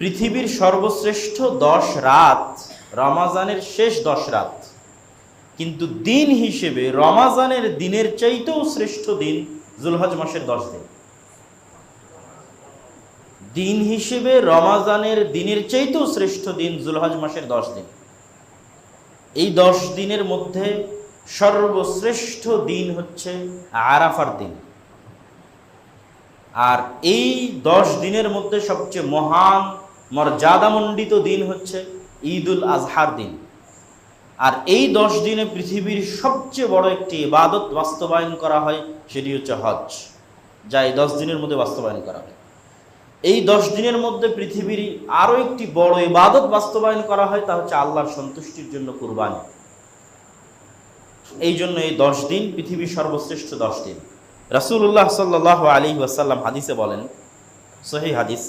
পৃথিবীর সর্বশ্রেষ্ঠ 10 রাত রমাজানের শেষ 10 রাত, কিন্তু দিন হিসেবে রমাজানের দিনের চাইতেও শ্রেষ্ঠ দিন যুলহজ মাসের 10 দিন। দিন হিসেবে রমাজানের দিনের চাইতেও শ্রেষ্ঠ দিন যুলহজ মাসের 10 দিন। এই 10 দিনের মধ্যে সর্বশ্রেষ্ঠ দিন হচ্ছে আরাফার দিন, আর এই 10 দিনের মধ্যে সবচেয়ে মহান মর্যাদামণ্ডিত দিন হচ্ছে ঈদুল আজহার দিন। আর এই 10 দিনে পৃথিবীর সবচেয়ে বড় একটি ইবাদত বাস্তবায়ন করা হয়, সেটি হচ্ছে হজ, যা এই 10 দিনের মধ্যে বাস্তবায়ন করা হয়। এই 10 দিনের মধ্যে পৃথিবীর আরও একটি বড় ইবাদত বাস্তবায়ন করা হয়, তা হচ্ছে আল্লাহর সন্তুষ্টির জন্য কুরবানি। এই জন্য এই 10 দিন পৃথিবীর সর্বশ্রেষ্ঠ 10 দিন। রাসূলুল্লাহ সাল্লাল্লাহু আলাইহি ওয়াসাল্লাম হাদিসে বলেন, সহিহ হাদিস,